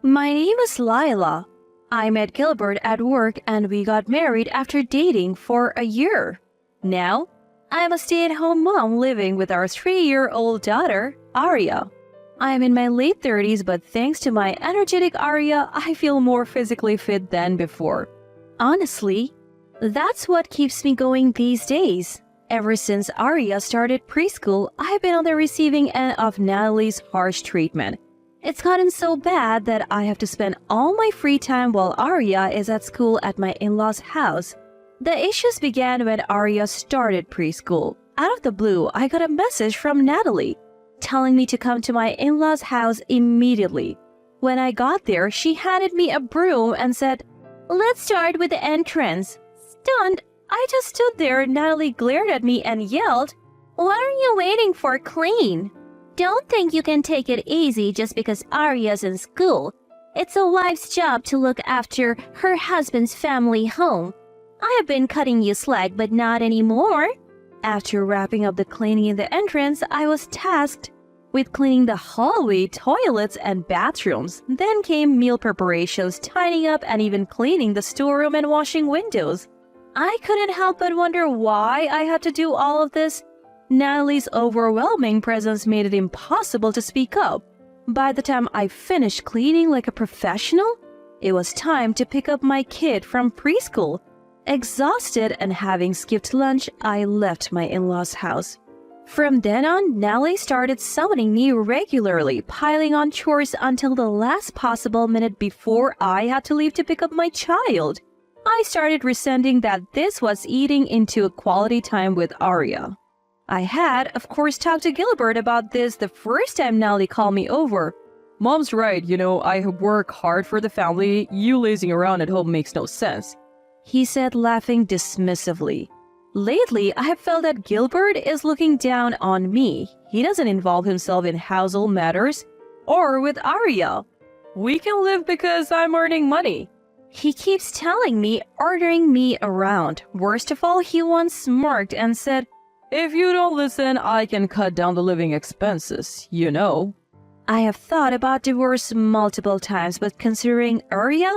My name is Lila. I met Gilbert at work and we got married after dating for a year. Now, I'm a stay-at-home mom living with our 3-year-old daughter, Arya. I am in my late 30s, but thanks to my energetic Arya, I feel more physically fit than before. Honestly, that's what keeps me going these days. Ever since Arya started preschool, I've been on the receiving end of Natalie's harsh treatment. It's gotten so bad that I have to spend all my free time while Arya is at school at my in-laws' house. The issues began when Arya started preschool. Out of the blue, I got a message from Natalie, telling me to come to my in-laws' house immediately. When I got there, she handed me a broom and said, "Let's start with the entrance." Stunned, I just stood there. Natalie glared at me and yelled, "What are you waiting for? Clean! Don't think you can take it easy just because Arya's in school. It's a wife's job to look after her husband's family home. I have been cutting you slack, but not anymore." After wrapping up the cleaning in the entrance, I was tasked with cleaning the hallway, toilets, and bathrooms. Then came meal preparations, tidying up, and even cleaning the storeroom and washing windows. I couldn't help but wonder why I had to do all of this. Natalie's overwhelming presence made it impossible to speak up. By the time I finished cleaning like a professional, it was time to pick up my kid from preschool. Exhausted and having skipped lunch, I left my in-laws' house. From then on, Natalie started summoning me regularly, piling on chores until the last possible minute before I had to leave to pick up my child. I started resenting that this was eating into quality time with Arya. I had, of course, talked to Gilbert about this the first time Natalie called me over. "Mom's right, I work hard for the family. You lazing around at home makes no sense," he said, laughing dismissively. Lately, I have felt that Gilbert is looking down on me. He doesn't involve himself in household matters or with Arya. "We can live because I'm earning money," he keeps telling me, ordering me around. Worst of all, he once smirked and said, "If you don't listen, I can cut down the living expenses, I have thought about divorce multiple times, but considering Arya,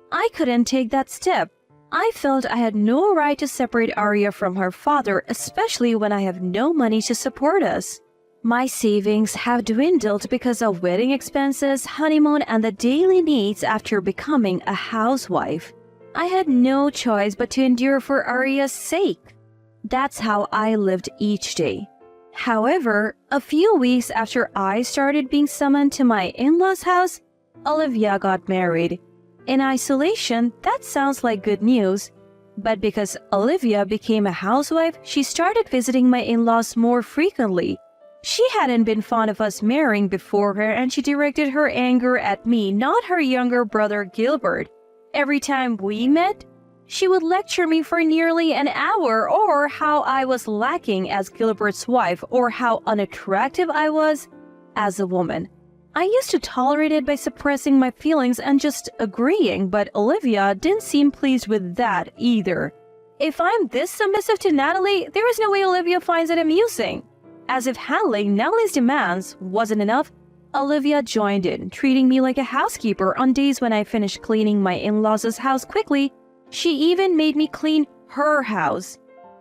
I couldn't take that step. I felt I had no right to separate Arya from her father, especially when I have no money to support us. My savings have dwindled because of wedding expenses, honeymoon, and the daily needs after becoming a housewife. I had no choice but to endure for Arya's sake. That's how I lived each day. However, a few weeks after I started being summoned to my in-laws' house, Olivia got married. In isolation, that sounds like good news. But because Olivia became a housewife, she started visiting my in-laws more frequently. She hadn't been fond of us marrying before her, and she directed her anger at me, not her younger brother Gilbert. Every time we met, she would lecture me for nearly an hour, or how I was lacking as Gilbert's wife, or how unattractive I was as a woman. I used to tolerate it by suppressing my feelings and just agreeing, but Olivia didn't seem pleased with that either. If I'm this submissive to Natalie, there is no way Olivia finds it amusing. As if handling Natalie's demands wasn't enough, Olivia joined in, treating me like a housekeeper on days when I finished cleaning my in-laws' house quickly. She even made me clean her house.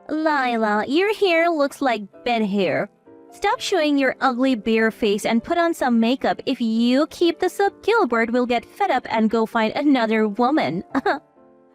"Lila, your hair looks like bed hair. Stop showing your ugly bare face and put on some makeup. If you keep this up, Gilbert will get fed up and go find another woman."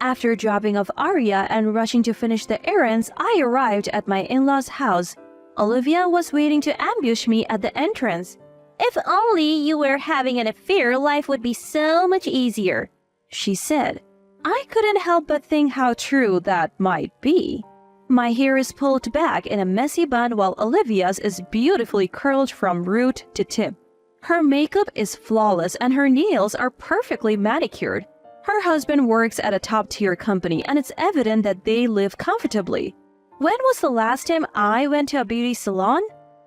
After dropping off Arya and rushing to finish the errands, I arrived at my in-laws' house. Olivia was waiting to ambush me at the entrance. "If only you were having an affair, life would be so much easier," she said. I couldn't help but think how true that might be. My hair is pulled back in a messy bun while Olivia's is beautifully curled from root to tip. Her makeup is flawless and her nails are perfectly manicured. Her husband works at a top-tier company and it's evident that they live comfortably. When was the last time I went to a beauty salon?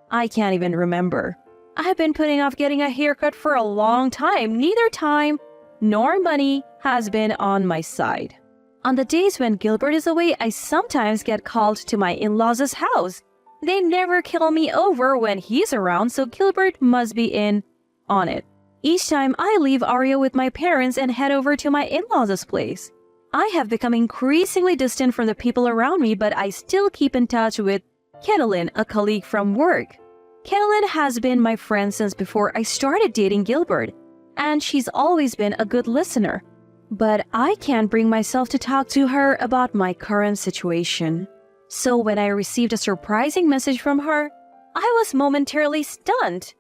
I can't even remember. I have been putting off getting a haircut for a long time. Neither time nor money has been on my side. On the days when Gilbert is away, I sometimes get called to my in-laws' house. They never kill me over when he's around, so Gilbert must be in on it. Each time I leave Arya with my parents and head over to my in-laws' place. I have become increasingly distant from the people around me, but I still keep in touch with Caitlin, a colleague from work. Caitlin has been my friend since before I started dating Gilbert, and she's always been a good listener. But I can't bring myself to talk to her about my current situation. So when I received a surprising message from her, I was momentarily stunned.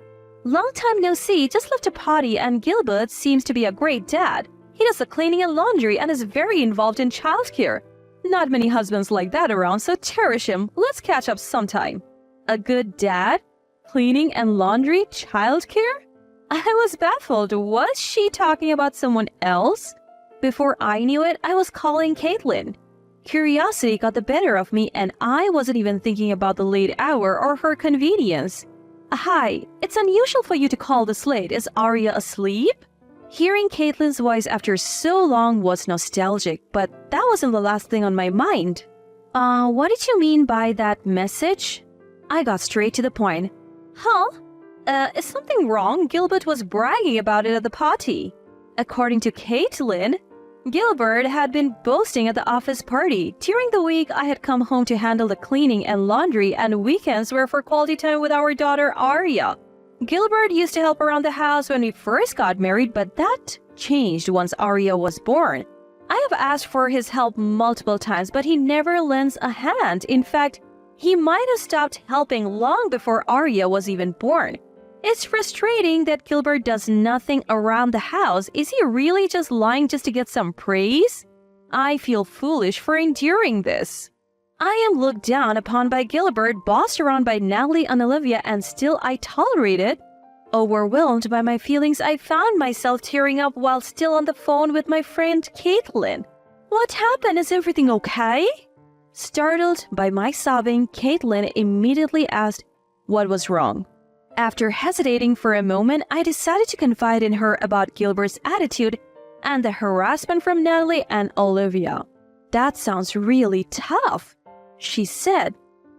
Long time no see, just left a party, and Gilbert seems to be a great dad. He does the cleaning and laundry and is very involved in childcare. Not many husbands like that around, so cherish him. Let's catch up sometime. A good dad? Cleaning and laundry? Childcare? I was baffled. Was she talking about someone else? Before I knew it, I was calling Caitlin. Curiosity got the better of me, and I wasn't even thinking about the late hour or her convenience. Hi, it's unusual for you to call this late. Is Arya asleep? Hearing Caitlin's voice after so long was nostalgic, but that wasn't the last thing on my mind. What did you mean by that message? I got straight to the point. Huh? Is something wrong? Gilbert was bragging about it at the party. According to Caitlin, Gilbert had been boasting at the office party. During the week, I had come home to handle the cleaning and laundry, and weekends were for quality time with our daughter Arya. Gilbert used to help around the house when we first got married, but that changed once Arya was born. I have asked for his help multiple times, but he never lends a hand. In fact, he might have stopped helping long before Arya was even born. It's frustrating that Gilbert does nothing around the house. Is he really just lying just to get some praise? I feel foolish for enduring this. I am looked down upon by Gilbert, bossed around by Natalie and Olivia, and still I tolerate it. Overwhelmed by my feelings, I found myself tearing up while still on the phone with my friend Caitlin. What happened? Is everything okay? Startled by my sobbing, Caitlin immediately asked what was wrong. After hesitating for a moment, I decided to confide in her about Gilbert's attitude and the harassment from Natalie and Olivia. That sounds really tough, she said.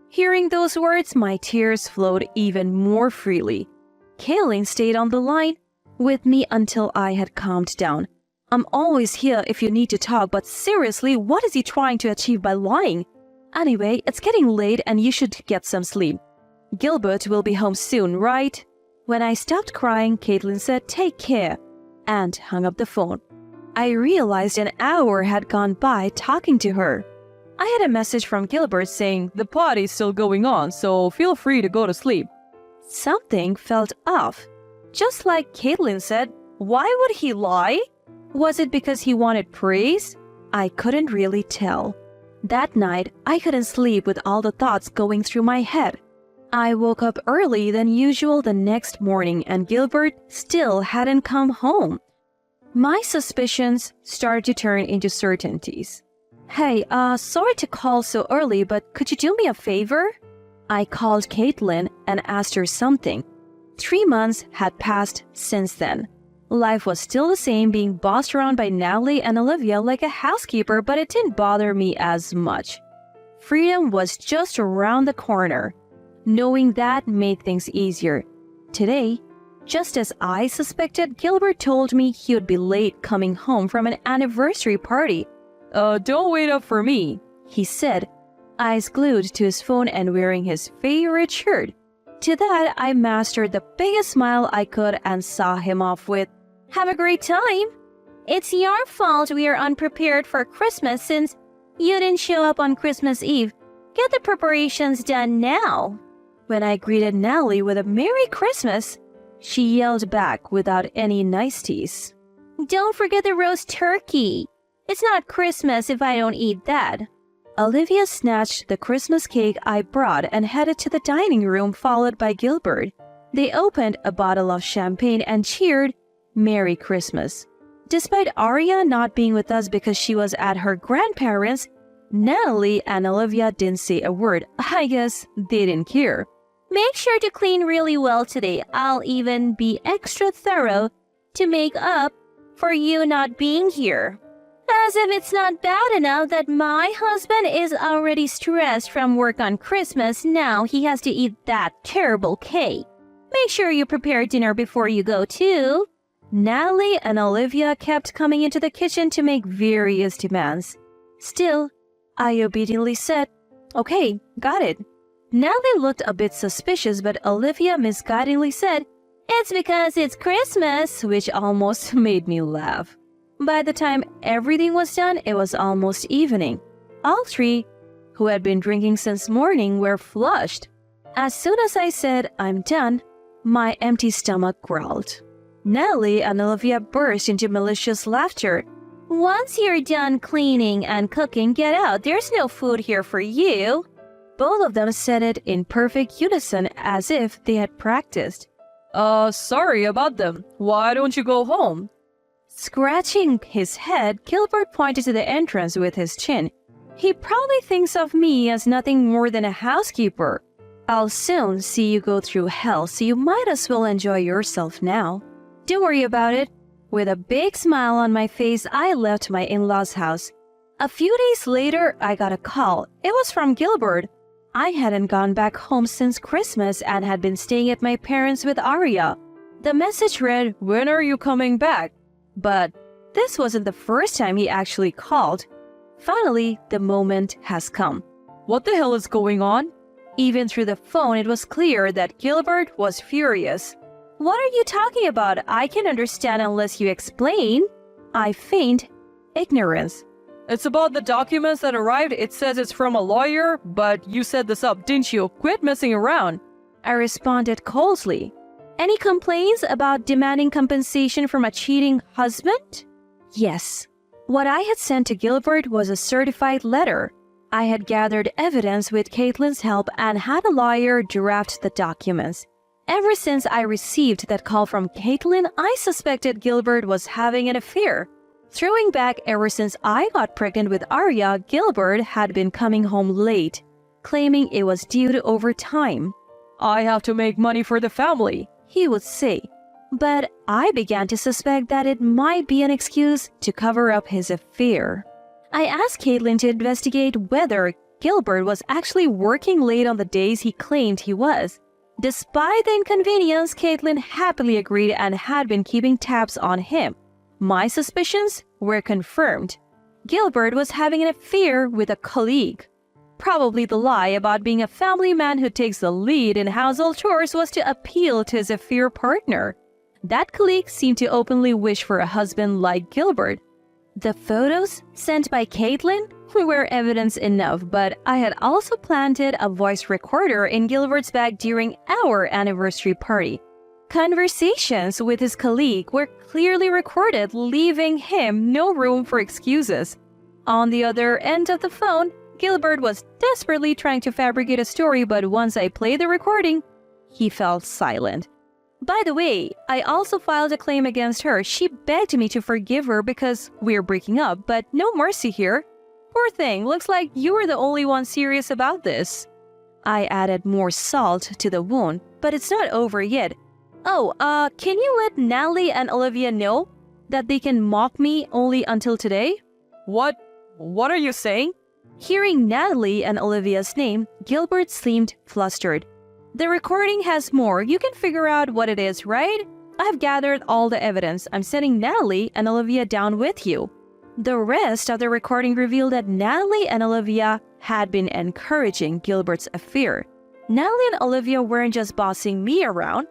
Hearing those words, my tears flowed even more freely. Caitlin stayed on the line with me until I had calmed down. I'm always here if you need to talk, but seriously, what is he trying to achieve by lying? Anyway, it's getting late and you should get some sleep. Gilbert will be home soon, right? When I stopped crying, Caitlin said, "Take care," and hung up the phone. I realized an hour had gone by talking to her. I had a message from Gilbert saying, "The party's still going on, so feel free to go to sleep." Something felt off. Just like Caitlin said, why would he lie? Was it because he wanted praise? I couldn't really tell. That night, I couldn't sleep with all the thoughts going through my head. I woke up early than usual the next morning, and Gilbert still hadn't come home. My suspicions started to turn into certainties. Hey, sorry to call so early, but could you do me a favor? I called Caitlin and asked her something. 3 months had passed since then. Life was still the same, being bossed around by Natalie and Olivia like a housekeeper, but it didn't bother me as much. Freedom was just around the corner. Knowing that made things easier. Today, just as I suspected, Gilbert told me he would be late coming home from an anniversary party. Don't wait up for me," he said, eyes glued to his phone and wearing his favorite shirt. To that, I mastered the biggest smile I could and saw him off with, "Have a great time. It's your fault we are unprepared for Christmas since you didn't show up on Christmas Eve. Get the preparations done now." When I greeted Natalie with a Merry Christmas, she yelled back without any niceties, "Don't forget the roast turkey. It's not Christmas if I don't eat that." Olivia snatched the Christmas cake I brought and headed to the dining room, followed by Gilbert. They opened a bottle of champagne and cheered Merry Christmas. Despite Arya not being with us because she was at her grandparents', Natalie and Olivia didn't say a word. I guess they didn't care. "Make sure to clean really well today. I'll even be extra thorough to make up for you not being here." As if it's not bad enough that my husband is already stressed from work on Christmas, now he has to eat that terrible cake. Make sure you prepare dinner before you go too. Natalie and Olivia kept coming into the kitchen to make various demands. Still, I obediently said, "Okay, got it." Natalie looked a bit suspicious, but Olivia misguidedly said, "It's because it's Christmas," which almost made me laugh. By the time everything was done, it was almost evening. All three, who had been drinking since morning, were flushed. As soon as I said, "I'm done," my empty stomach growled. Natalie and Olivia burst into malicious laughter. "Once you're done cleaning and cooking, get out. There's no food here for you." Both of them said it in perfect unison as if they had practiced. Sorry about them. Why don't you go home?" Scratching his head, Gilbert pointed to the entrance with his chin. He probably thinks of me as nothing more than a housekeeper. I'll soon see you go through hell, so you might as well enjoy yourself now. Don't worry about it. With a big smile on my face, I left my in-laws' house. A few days later, I got a call. It was from Gilbert. I hadn't gone back home since Christmas and had been staying at my parents' with Arya. The message read, "When are you coming back?" But this wasn't the first time he actually called. Finally, the moment has come. What the hell is going on? Even through the phone, it was clear that Gilbert was furious. "What are you talking about? I can understand unless you explain." I feigned ignorance. "It's about the documents that arrived. It says it's from a lawyer, but you set this up, didn't you? Quit messing around." I responded coldly. "Any complaints about demanding compensation from a cheating husband?" Yes. What I had sent to Gilbert was a certified letter. I had gathered evidence with Caitlin's help and had a lawyer draft the documents. Ever since I received that call from Caitlin, I suspected Gilbert was having an affair. Throwing back, ever since I got pregnant with Arya, Gilbert had been coming home late, claiming it was due to overtime. "I have to make money for the family," he would say. But I began to suspect that it might be an excuse to cover up his affair. I asked Caitlin to investigate whether Gilbert was actually working late on the days he claimed he was. Despite the inconvenience, Caitlin happily agreed and had been keeping tabs on him. My suspicions were confirmed. Gilbert was having an affair with a colleague. Probably the lie about being a family man who takes the lead in household chores was to appeal to his affair partner. That colleague seemed to openly wish for a husband like Gilbert. The photos sent by Caitlin were evidence enough, but I had also planted a voice recorder in Gilbert's bag during our anniversary party. Conversations with his colleague were clearly recorded, leaving him no room for excuses. On the other end of the phone, Gilbert was desperately trying to fabricate a story, but once I played the recording, he fell silent. By the way, I also filed a claim against her. She begged me to forgive her because we're breaking up, but no mercy here. Poor thing, looks like you were the only one serious about this. I added more salt to the wound, but it's not over yet. Oh, can you let Natalie and Olivia know that they can mock me only until today? What are you saying? Hearing Natalie and Olivia's name, Gilbert seemed flustered. The recording has more. You can figure out what it is, right? I've gathered all the evidence. I'm sending Natalie and Olivia down with you. The rest of the recording revealed that Natalie and Olivia had been encouraging Gilbert's affair. Natalie and Olivia weren't just bossing me around.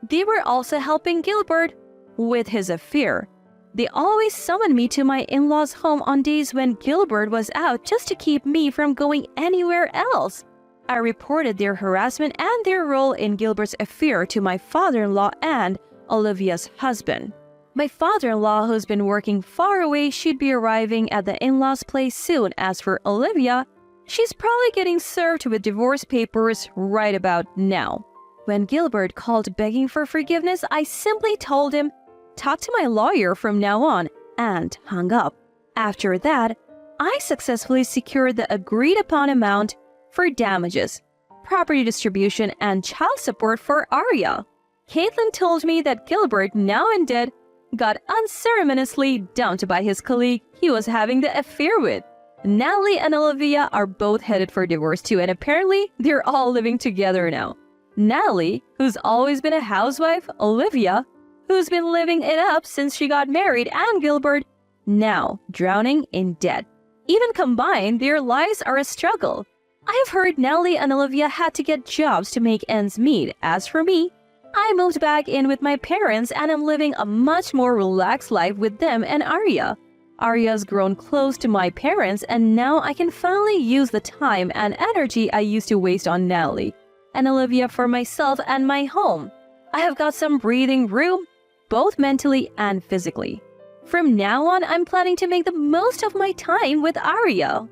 They were also helping Gilbert with his affair. They always summoned me to my in-laws' home on days when Gilbert was out just to keep me from going anywhere else. I reported their harassment and their role in Gilbert's affair to my father-in-law and Olivia's husband. My father-in-law, who's been working far away, should be arriving at the in-laws' place soon. As for Olivia, she's probably getting served with divorce papers right about now. When Gilbert called begging for forgiveness, I simply told him, "Talk to my lawyer from now on," and hung up. After that, I successfully secured the agreed-upon amount for damages, property distribution, and child support for Arya. Caitlin told me that Gilbert, now in debt, got unceremoniously dumped by his colleague he was having the affair with. Natalie and Olivia are both headed for divorce too, and apparently they're all living together now. Natalie, who's always been a housewife, Olivia, who's been living it up since she got married, and Gilbert, now drowning in debt. Even combined, their lives are a struggle. I have heard Nellie and Olivia had to get jobs to make ends meet. As for me, I moved back in with my parents and am living a much more relaxed life with them and Arya. Arya's grown close to my parents, and now I can finally use the time and energy I used to waste on Nellie and Olivia for myself and my home. I have got some breathing room, both mentally and physically. From now on, I'm planning to make the most of my time with Arya.